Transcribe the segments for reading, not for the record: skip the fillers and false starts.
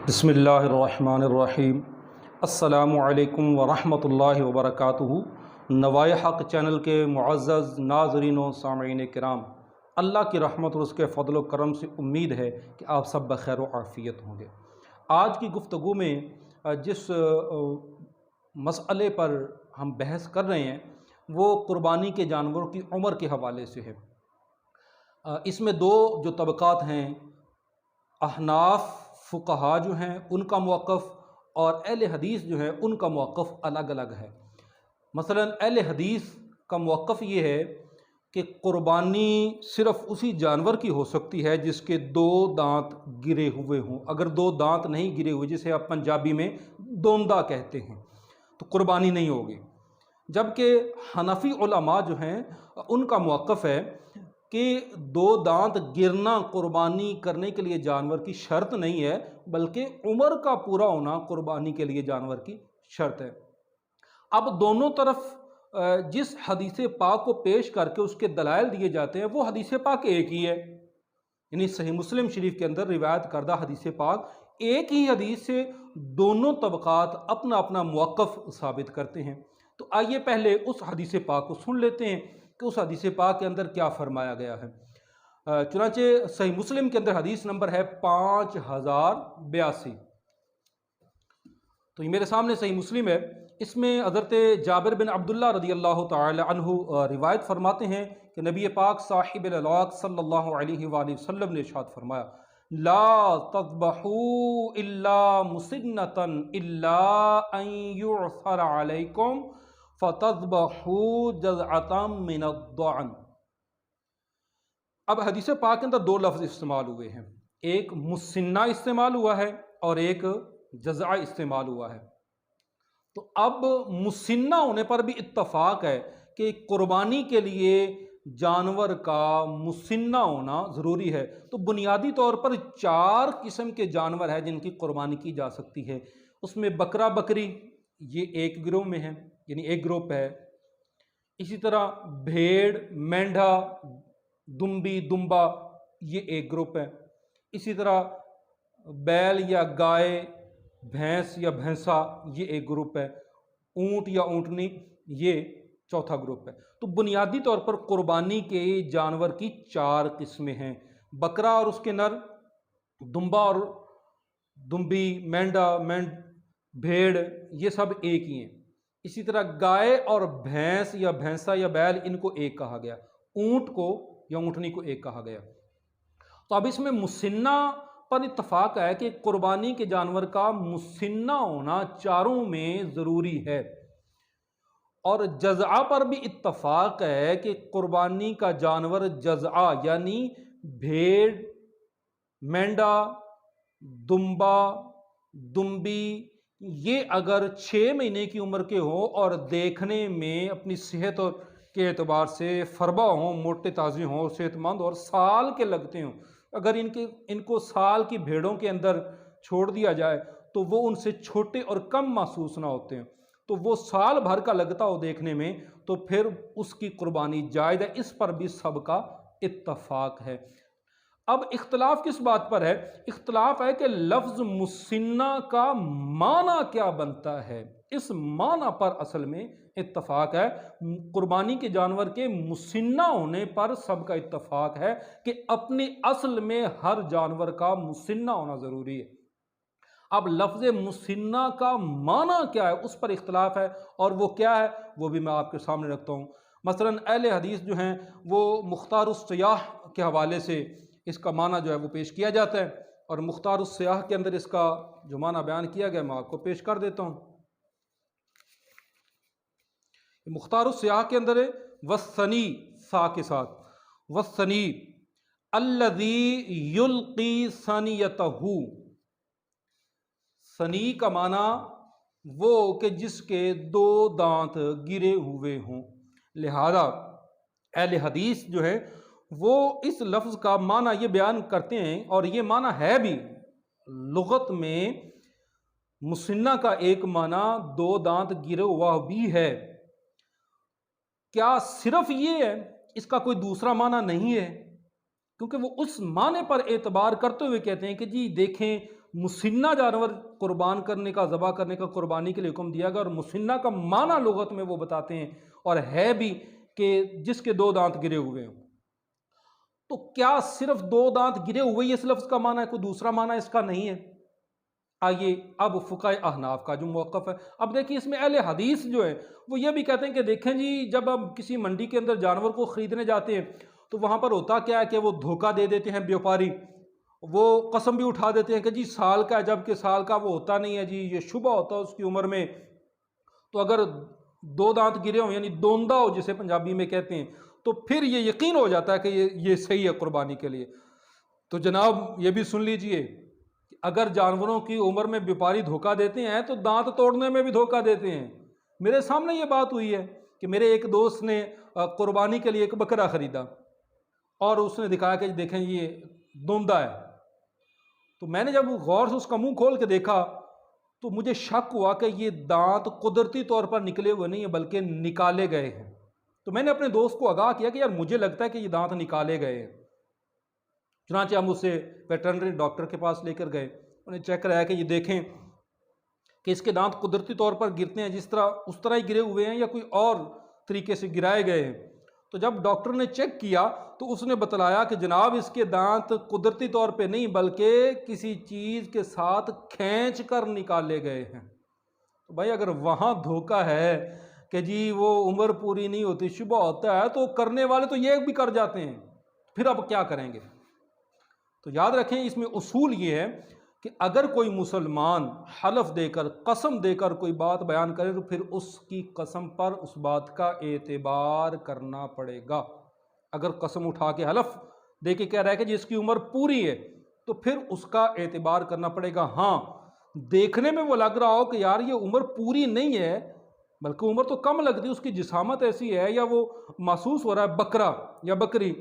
بسم اللہ الرحمن الرحیم۔ السلام علیکم ورحمۃ اللہ وبرکاتہ۔ نوائے حق چینل کے معزز ناظرین و سامعین کرام، اللہ کی رحمت اور اس کے فضل و کرم سے امید ہے کہ آپ سب بخیر و عافیت ہوں گے۔ آج کی گفتگو میں جس مسئلے پر ہم بحث کر رہے ہیں وہ قربانی کے جانوروں کی عمر کے حوالے سے ہے۔ اس میں دو جو طبقات ہیں، احناف فقہا جو ہیں ان کا موقف اور اہل حدیث جو ہیں ان کا موقف الگ الگ ہے۔ مثلا اہل حدیث کا موقف یہ ہے کہ قربانی صرف اسی جانور کی ہو سکتی ہے جس کے دو دانت گرے ہوئے ہوں۔ اگر دو دانت نہیں گرے ہوئے، جسے آپ پنجابی میں دوندا کہتے ہیں، تو قربانی نہیں ہوگی۔ جبکہ حنفی علماء جو ہیں ان کا موقف ہے کہ دو دانت گرنا قربانی کرنے کے لیے جانور کی شرط نہیں ہے، بلکہ عمر کا پورا ہونا قربانی کے لیے جانور کی شرط ہے۔ اب دونوں طرف جس حدیث پاک کو پیش کر کے اس کے دلائل دیے جاتے ہیں وہ حدیث پاک ایک ہی ہے، یعنی صحیح مسلم شریف کے اندر روایت کردہ حدیث پاک ایک ہی حدیث سے دونوں طبقات اپنا اپنا موقف ثابت کرتے ہیں۔ تو آئیے پہلے اس حدیث پاک کو سن لیتے ہیں کہ اس حدیث پاک کے اندر کیا فرمایا گیا ہے۔ چنانچہ صحیح مسلم کے اندر حدیث نمبر ہے 5082۔ تو یہ میرے سامنے صحیح مسلم ہے، اس میں حضرت جابر بن عبداللہ رضی اللہ تعالی عنہ روایت فرماتے ہیں کہ نبی پاک صاحب الالاق صلی اللہ علیہ وآلہ وسلم نے ارشاد فرمایا، لا تذبحوا الا مسنۃ الا ان یعثر علیکم فتذبحوا جذعۃ من الضأن۔ اب حدیث پاک کے اندر دو لفظ استعمال ہوئے ہیں، ایک مسنہ استعمال ہوا ہے اور ایک جذع استعمال ہوا ہے۔ تو اب مسنہ ہونے پر بھی اتفاق ہے کہ قربانی کے لیے جانور کا مسنہ ہونا ضروری ہے۔ تو بنیادی طور پر 4 قسم کے جانور ہیں جن کی قربانی کی جا سکتی ہے۔ اس میں بکرا بکری یہ ایک گروہ میں ہے، یعنی ایک گروپ ہے۔ اسی طرح بھیڑ، مینڈھا، دمبی، دمبا یہ ایک گروپ ہے۔ اسی طرح بیل یا گائے، بھینس یا بھینسا یہ ایک گروپ ہے۔ اونٹ یا اونٹنی یہ چوتھا گروپ ہے۔ تو بنیادی طور پر قربانی کے جانور کی 4 قسمیں ہیں، بکرا اور اس کے نر، دمبا اور دمبی، مینڈا، بھیڑ یہ سب ایک ہی ہیں۔ اسی طرح گائے اور بھینس یا بھینسا یا بیل ان کو ایک کہا گیا، اونٹ کو یا اونٹنی کو ایک کہا گیا۔ تو اب اس میں مسنہ پر اتفاق ہے کہ قربانی کے جانور کا مسنہ ہونا چاروں میں ضروری ہے، اور جذع پر بھی اتفاق ہے کہ قربانی کا جانور جذع یعنی بھیڑ، مینڈا، دمبا، دمبی یہ اگر 6 مہینے کی عمر کے ہوں اور دیکھنے میں اپنی صحت کے اعتبار سے فربا ہوں، موٹے تازے ہوں، صحت مند اور سال کے لگتے ہوں، اگر ان کو سال کی بھیڑوں کے اندر چھوڑ دیا جائے تو وہ ان سے چھوٹے اور کم محسوس نہ ہوتے ہیں، تو وہ سال بھر کا لگتا ہو دیکھنے میں، تو پھر اس کی قربانی جائز ہے۔ اس پر بھی سب کا اتفاق ہے۔ اب اختلاف کس بات پر ہے؟ اختلاف ہے کہ لفظ مسنہ کا معنی کیا بنتا ہے۔ اس معنی پر اصل میں اتفاق ہے۔ قربانی کے جانور کے مسنہ ہونے پر سب کا اتفاق ہے کہ اپنی اصل میں ہر جانور کا مسنہ ہونا ضروری ہے۔ اب لفظ مسنہ کا معنی کیا ہے اس پر اختلاف ہے، اور وہ کیا ہے وہ بھی میں آپ کے سامنے رکھتا ہوں۔ مثلا اہل حدیث جو ہیں وہ مختار السیاح کے حوالے سے اس کا معنی جو ہے وہ پیش کیا جاتا ہے، اور مختار السیاح کے اندر اس کا جو معنی بیان کیا گیا میں آپ کو پیش کر دیتا ہوں۔ مختار السیاح کے اندر ہے والثنی سا کے ساتھ، والثنی الذی یلقی ثنیتہ، ثنی کا معنی وہ کہ جس کے 2 دانت گرے ہوئے ہوں۔ لہذا اہل حدیث جو ہے وہ اس لفظ کا معنی یہ بیان کرتے ہیں، اور یہ معنی ہے بھی لغت میں مسنہ کا ایک معنی 2 دانت گرے ہوا بھی ہے۔ کیا صرف یہ ہے؟ اس کا کوئی دوسرا معنی نہیں ہے، کیونکہ وہ اس معنی پر اعتبار کرتے ہوئے کہتے ہیں کہ جی دیکھیں مسنہ جانور قربان کرنے کا، ذبح کرنے کا، قربانی کے لیے حکم دیا گیا، اور مسنہ کا معنی لغت میں وہ بتاتے ہیں اور ہے بھی کہ جس کے دو دانت گرے ہوئے ہوں۔ تو کیا صرف دو دانت گرے ہوئے اس لفظ کا معنی ہے، کوئی دوسرا معنی اس کا نہیں ہے؟ آئیے اب فقہ احناف کا جو موقف ہے، اب دیکھیں اس میں اہل حدیث جو ہے وہ یہ بھی کہتے ہیں کہ دیکھیں جی، جب ہم کسی منڈی کے اندر جانور کو خریدنے جاتے ہیں تو وہاں پر ہوتا کیا ہے کہ وہ دھوکہ دے دیتے ہیں بیوپاری، وہ قسم بھی اٹھا دیتے ہیں کہ جی سال کا ہے، جبکہ سال کا وہ ہوتا نہیں ہے جی، یہ شبہ ہوتا ہے اس کی عمر میں۔ تو اگر دو دانت گرے ہوں یعنی دوندا ہو جسے پنجابی میں کہتے ہیں، تو پھر یہ یقین ہو جاتا ہے کہ یہ صحیح ہے قربانی کے لیے۔ تو جناب یہ بھی سن لیجئے، اگر جانوروں کی عمر میں بیوپاری دھوکہ دیتے ہیں تو دانت توڑنے میں بھی دھوکہ دیتے ہیں۔ میرے سامنے یہ بات ہوئی ہے کہ میرے ایک دوست نے قربانی کے لیے ایک بکرا خریدا اور اس نے دکھایا کہ دیکھیں یہ دوندا ہے۔ تو میں نے جب غور سے اس کا منہ کھول کے دیکھا تو مجھے شک ہوا کہ یہ دانت قدرتی طور پر نکلے ہوئے نہیں ہیں بلکہ نکالے گئے ہیں۔ تو میں نے اپنے دوست کو آگاہ کیا کہ یار مجھے لگتا ہے کہ یہ دانت نکالے گئے ہیں۔ چنانچہ ہم اسے ویٹرنری ڈاکٹر کے پاس لے کر گئے، انہیں چیک کرایا کہ یہ دیکھیں کہ اس کے دانت قدرتی طور پر گرتے ہیں جس طرح اس طرح ہی گرے ہوئے ہیں یا کوئی اور طریقے سے گرائے گئے ہیں۔ تو جب ڈاکٹر نے چیک کیا تو اس نے بتلایا کہ جناب اس کے دانت قدرتی طور پہ نہیں بلکہ کسی چیز کے ساتھ کھینچ کر نکالے گئے ہیں۔ تو بھائی اگر وہاں دھوکہ ہے کہ جی وہ عمر پوری نہیں ہوتی، شبہ ہوتا ہے، تو کرنے والے تو یہ بھی کر جاتے ہیں، پھر اب کیا کریں گے؟ تو یاد رکھیں اس میں اصول یہ ہے کہ اگر کوئی مسلمان حلف دے کر، قسم دے کر کوئی بات بیان کرے تو پھر اس کی قسم پر اس بات کا اعتبار کرنا پڑے گا۔ اگر قسم اٹھا کے حلف دے کے کہہ رہا ہے کہ جس کی عمر پوری ہے تو پھر اس کا اعتبار کرنا پڑے گا۔ ہاں دیکھنے میں وہ لگ رہا ہو کہ یار یہ عمر پوری نہیں ہے بلکہ عمر تو کم لگتی ہے، اس کی جسامت ایسی ہے یا وہ محسوس ہو رہا ہے بکرا یا بکری،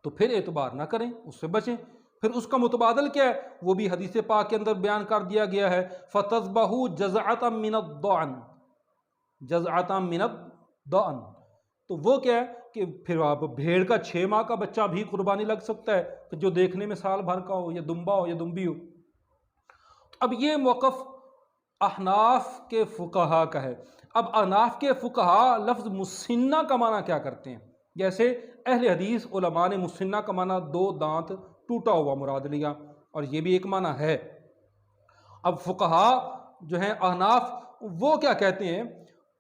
تو پھر اعتبار نہ کریں، اس سے بچیں۔ پھر اس کا متبادل کیا ہے وہ بھی حدیث پاک کے اندر بیان کر دیا گیا ہے، فَتَذْبَحُوا جَزْعَةً مِّنَ الضَّعْنِ، جَزْعَةً مِّنَ الضَّعْنِ، تو وہ کیا ہے کہ پھر آپ بھیڑ کا 6 ماہ کا بچہ بھی قربانی لگ سکتا ہے جو دیکھنے میں سال بھر کا ہو یا دمبا ہو یا دمبی ہو۔ اب یہ موقف احناف کے فقہا کا ہے۔ اب احناف کے فقہا لفظ مسنہ کا معنی کیا کرتے ہیں؟ جیسے اہل حدیث علماء نے مسنہ کا معنی 2 دانت ٹوٹا ہوا مراد لیا، اور یہ بھی ایک معنی ہے۔ اب فقہا جو ہیں احناف وہ کیا کہتے ہیں،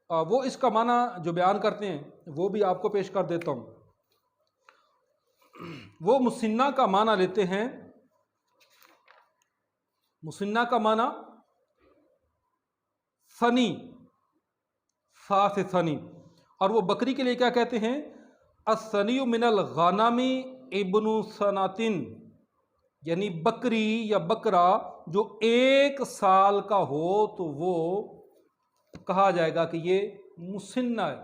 وہ اس کا معنی جو بیان کرتے ہیں وہ بھی آپ کو پیش کر دیتا ہوں۔ وہ مسنہ کا معنی لیتے ہیں، مسنہ کا معنی ثنی، فا سے ثنی، اور وہ بکری کے لیے کیا کہتے ہیں، الثنی من الغنم ابن سناتن، یعنی بکری یا بکرا جو 1 سال کا ہو تو وہ کہا جائے گا کہ یہ مسنہ ہے۔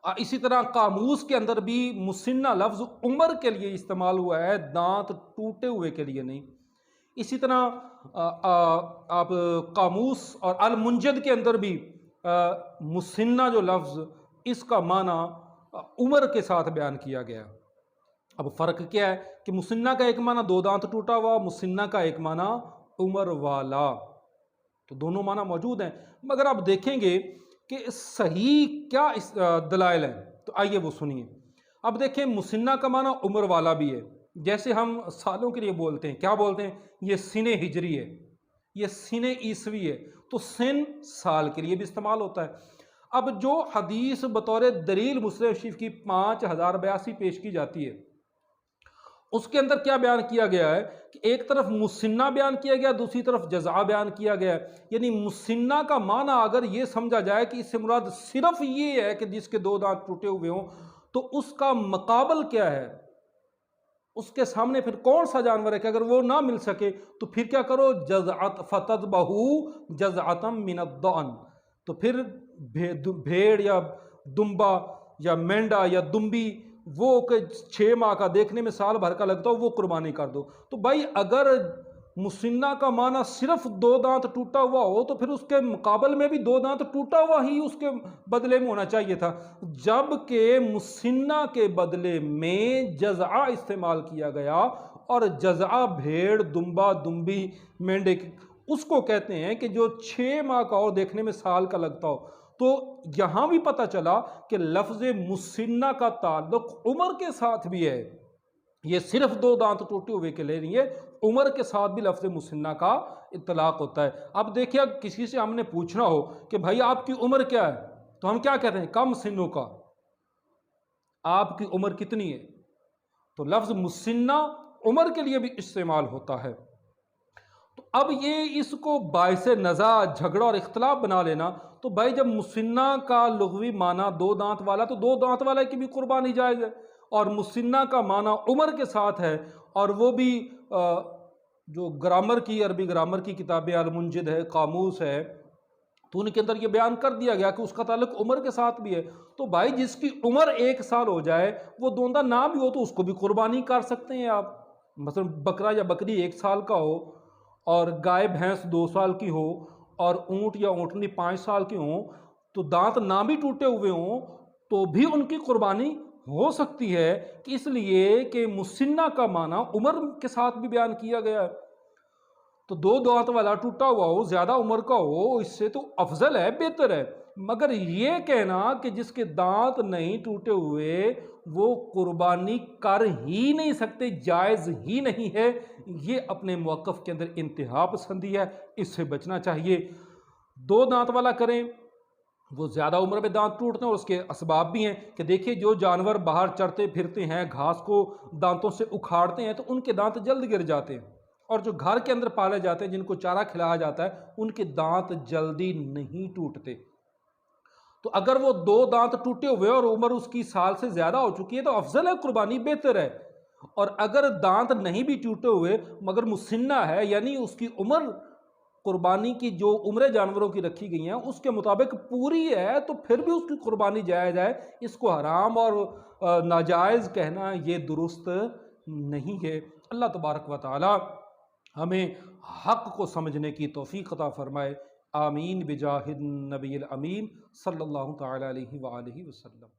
اسی طرح قاموس کے اندر بھی مسنہ لفظ عمر کے لیے استعمال ہوا ہے، دانت ٹوٹے ہوئے کے لیے نہیں۔ اسی طرح آپ قاموس اور المنجد کے اندر بھی مسنہ جو لفظ اس کا معنی عمر کے ساتھ بیان کیا گیا۔ اب فرق کیا ہے کہ مسنہ کا ایک معنی 2 دانت ٹوٹا ہوا، مسنہ کا ایک معنی عمر والا، تو دونوں معنی موجود ہیں۔ مگر آپ دیکھیں گے کہ صحیح کیا دلائل ہیں، تو آئیے وہ سنیے۔ اب دیکھیں مسنہ کا معنی عمر والا بھی ہے، جیسے ہم سالوں کے لیے بولتے ہیں، کیا بولتے ہیں، یہ سن ہجری ہے، یہ سن عیسوی ہے، تو سن سال کے لیے بھی استعمال ہوتا ہے۔ اب جو حدیث بطور دلیل مسلم شریف کی 5082 پیش کی جاتی ہے، اس کے اندر کیا بیان کیا گیا ہے کہ ایک طرف مسنہ بیان کیا گیا، دوسری طرف جزع بیان کیا گیا ہے۔ یعنی مسنہ کا معنی اگر یہ سمجھا جائے کہ اس سے مراد صرف یہ ہے کہ جس کے 2 دانت ٹوٹے ہوئے ہوں، تو اس کا مقابل کیا ہے، اس کے سامنے پھر کون سا جانور ہے کہ اگر وہ نہ مل سکے تو پھر کیا کرو، جزعۃ فَتَذْبَحُوا جَزْعَةً مِّنَ الضَّعْنِ، تو پھر بھیڑ یا دمبا یا مینڈا یا دمبی وہ کہ 6 ماہ کا دیکھنے میں سال بھر کا لگتا ہو وہ قربانی کر دو۔ تو بھائی اگر مسنہ کا معنی صرف 2 دانت ٹوٹا ہوا ہو تو پھر اس کے مقابل میں بھی 2 دانت ٹوٹا ہوا ہی اس کے بدلے میں ہونا چاہیے تھا، جبکہ مسنہ کے بدلے میں جزع استعمال کیا گیا، اور جزع بھیڑ، دمبا، دمبی، مینڈے اس کو کہتے ہیں کہ جو 6 ماہ کا ہو، دیکھنے میں سال کا لگتا ہو۔ تو یہاں بھی پتہ چلا کہ لفظ مسنہ کا تعلق عمر کے ساتھ بھی ہے، یہ صرف 2 دانت ٹوٹے ہوئے کے لیے نہیں ہے، عمر کے ساتھ بھی لفظ مسنہ کا اطلاق ہوتا ہے۔ اب دیکھیے کسی سے ہم نے پوچھنا ہو کہ بھائی آپ کی عمر کیا ہے، تو ہم کیا کہتے ہیں؟ کم سنوں کا، آپ کی عمر کتنی ہے؟ تو لفظ مسنہ عمر کے لیے بھی استعمال ہوتا ہے۔ تو اب یہ اس کو باعث نزاع، جھگڑا اور اختلاف بنا لینا، تو بھائی جب مسنہ کا لغوی معنی 2 دانت والا، تو 2 دانت والے کی بھی قربانی جائز ہے، اور مسنہ کا معنی عمر کے ساتھ ہے، اور وہ بھی جو گرامر کی، عربی گرامر کی کتابیں المنجد ہے، قاموس ہے، تو ان کے اندر یہ بیان کر دیا گیا کہ اس کا تعلق عمر کے ساتھ بھی ہے۔ تو بھائی جس کی عمر 1 سال ہو جائے، وہ دوندا نہ بھی ہو، تو اس کو بھی قربانی کر سکتے ہیں آپ۔ مثلا بکرا یا بکری 1 سال کا ہو، اور گائے بھینس 2 سال کی ہو، اور اونٹ یا اونٹنی 5 سال کی ہوں، تو دانت نہ بھی ٹوٹے ہوئے ہوں تو بھی ان کی قربانی ہو سکتی ہے، کہ اس لیے کہ مسنہ کا معنی عمر کے ساتھ بھی بیان کیا گیا ہے۔ تو 2 دانت والا ٹوٹا ہوا ہو، زیادہ عمر کا ہو، اس سے تو افضل ہے، بہتر ہے، مگر یہ کہنا کہ جس کے دانت نہیں ٹوٹے ہوئے وہ قربانی کر ہی نہیں سکتے، جائز ہی نہیں ہے، یہ اپنے موقف کے اندر انتہا پسندی ہے، اس سے بچنا چاہیے۔ 2 دانت والا کریں، وہ زیادہ عمر میں دانت ٹوٹتے ہیں، اور اس کے اسباب بھی ہیں کہ دیکھیے جو جانور باہر چرتے پھرتے ہیں، گھاس کو دانتوں سے اکھاڑتے ہیں، تو ان کے دانت جلد گر جاتے ہیں، اور جو گھر کے اندر پالے جاتے ہیں، جن کو چارہ کھلایا جاتا ہے، ان کے دانت جلدی نہیں ٹوٹتے۔ تو اگر وہ 2 دانت ٹوٹے ہوئے اور عمر اس کی سال سے زیادہ ہو چکی ہے، تو افضل ہے، قربانی بہتر ہے۔ اور اگر دانت نہیں بھی ٹوٹے ہوئے مگر مسنہ ہے، یعنی اس کی عمر قربانی کی جو عمریں جانوروں کی رکھی گئی ہیں اس کے مطابق پوری ہے، تو پھر بھی اس کی قربانی جائز ہے۔ اس کو حرام اور ناجائز کہنا یہ درست نہیں ہے۔ اللہ تبارک و تعالی ہمیں حق کو سمجھنے کی توفیق عطا فرمائے۔ آمین بجاہ النبی الامین صلی اللہ تعالی علیہ وآلہ وسلم۔